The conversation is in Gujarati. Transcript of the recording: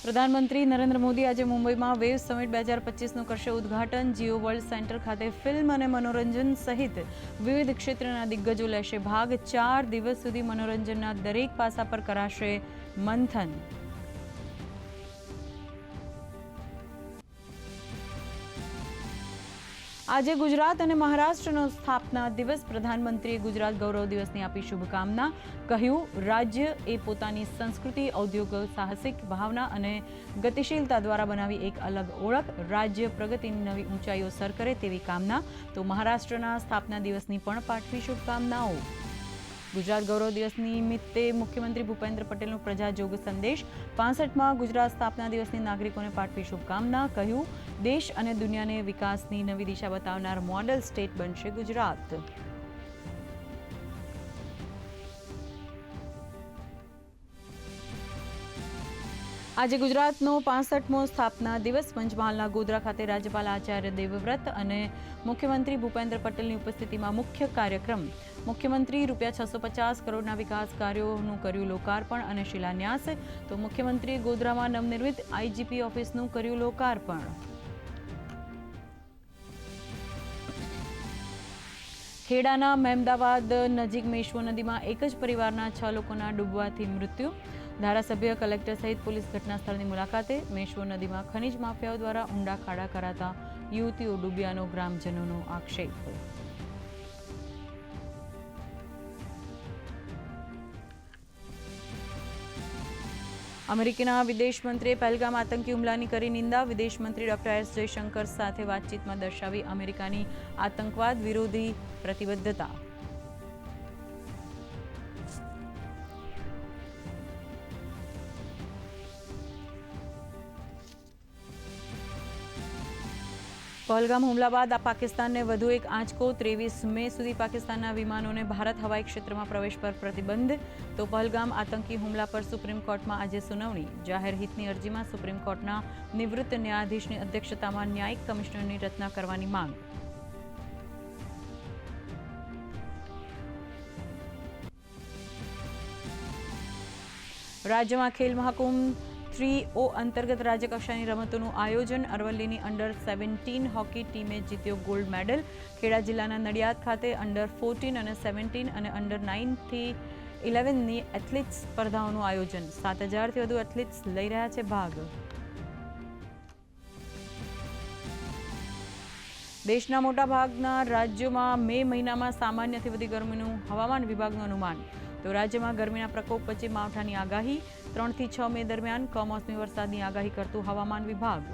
પ્રધાનમંત્રી નરેન્દ્ર મોદી આજે મુંબઈમાં વેવ સમિટ 2025નું કરશે ઉદ્ઘાટન। જીઓ વર્લ્ડ સેન્ટર ખાતે ફિલ્મ અને મનોરંજન સહિત વિવિધ ક્ષેત્રના દિગ્ગજો લેશે ભાગ। 4 દિવસ સુધી મનોરંજનના દરેક પાસા પર કરાશે મંથન। આજે ગુજરાત અને મહારાષ્ટ્રનો સ્થાપના દિવસ। પ્રધાનમંત્રીએ ગુજરાત ગૌરવ દિવસની આપી શુભકામના। કહ્યું, રાજ્ય એ પોતાની સંસ્કૃતિ, ઔદ્યોગ સાહસિક ભાવના અને ગતિશીલતા દ્વારા બનાવી એક અલગ ઓળખ। રાજ્ય પ્રગતિની નવી ઊંચાઈઓ સર કરે તેવી કામના। તો મહારાષ્ટ્રના સ્થાપના દિવસની પણ પાઠવી શુભકામનાઓ। ગુજરાત ગૌરવ દિવસ નિમિત્તે મુખ્યમંત્રી ભૂપેન્દ્ર પટેલનો પ્રજાજોગ સંદેશ। 65માં ગુજરાત સ્થાપના દિવસની નાગરિકોને પાઠવી શુભકામના। કહ્યું, દેશ અને દુનિયાને વિકાસની નવી દિશા બતાવનાર મોડેલ સ્ટેટ બનશે ગુજરાત। આજે ગુજરાતનો 65મો સ્થાપના દિવસ। પંચમહાલના ગોધરા ખાતે રાજ્યપાલ આચાર્ય દેવવ્રત અને મુખ્યમંત્રી ભૂપેન્દ્ર પટેલની ઉપસ્થિતિમાં મુખ્ય કાર્યક્રમ। મુખ્યમંત્રી ₹650 કરોડના વિકાસ કાર્યોનું કર્યું લોકાર્પણ અને શિલાન્યાસ। તો મુખ્યમંત્રીએ ગોધરામાં નવનિર્મિત આઈજીપી ઓફિસનું કર્યું લોકાર્પણ। ખેડાના મહેમદાવાદ નજીક મેશ્વો નદીમાં એક જ પરિવારના 6 લોકોના ડૂબવાથી મૃત્યુ। ધારાસભ્ય, કલેક્ટર સહિત પોલીસ ઘટના સ્થળની મુલાકાતે। મેશ્વો નદીમાં ખનીજ માફિયાઓ દ્વારા ઊંડા ખાડા કરાતા યુવતીઓ ડૂબ્યાનો ગ્રામજનોનો આક્ષેપ। અમેરિકાના વિદેશ મંત્રીએ પહેલગામ આતંકી હુમલાની કરી નિંદા। વિદેશ મંત્રી ડોક્ટર એસ જયશંકર સાથે વાતચીતમાં દર્શાવી અમેરિકાની આતંકવાદ વિરોધી પ્રતિબદ્ધતા। પહેલગામ હુમલા બાદ પાકિસ્તાનને વધુ એક આંચકો। 23 મે સુધી પાકિસ્તાનના વિમાનોને ભારત હવાઈ ક્ષેત્રમાં પ્રવેશ પર પ્રતિબંધ। તો પહેલગામ આતંકી હુમલા પર સુપ્રીમ કોર્ટમાં આજે સુનાવણી। જાહેર હિતની અરજીમાં સુપ્રીમ કોર્ટના નિવૃત્ત ન્યાયાધીશની અધ્યક્ષતામાં ન્યાયિક કમિશનરની રચના કરવાની માંગ। રાજ્યમાં ખેલ મહાકુંભ 3O અંતર્ગત રાજ્યકક્ષાની રમતોનું આયોજન। અરવલ્લીની અંડર 17 હોકી ટીમે જીત્યો ગોલ્ડ મેડલ। ખેડા જિલ્લાના નડિયાદ ખાતે અંડર 14 અને 17 અને અંડર 9 થી 11ની એથ્લેટિક્સ સ્પર્ધાઓનું આયોજન। 7000થી વધુ એથ્લેટ્સ લઈ રહ્યા છે ભાગ। દેશના મોટાભાગના રાજ્યોમાં મે મહિનામાં સામાન્યથી વધી ગરમીનું હવામાન વિભાગનું અનુમાન। તો રાજ્યમાં ગરમીના પ્રકોપ વચ્ચે માવઠાની આગાહી। 3 થી 6 મે દરમિયાન કમોસમી વરસાદની આગાહી કરતું હવામાન વિભાગ।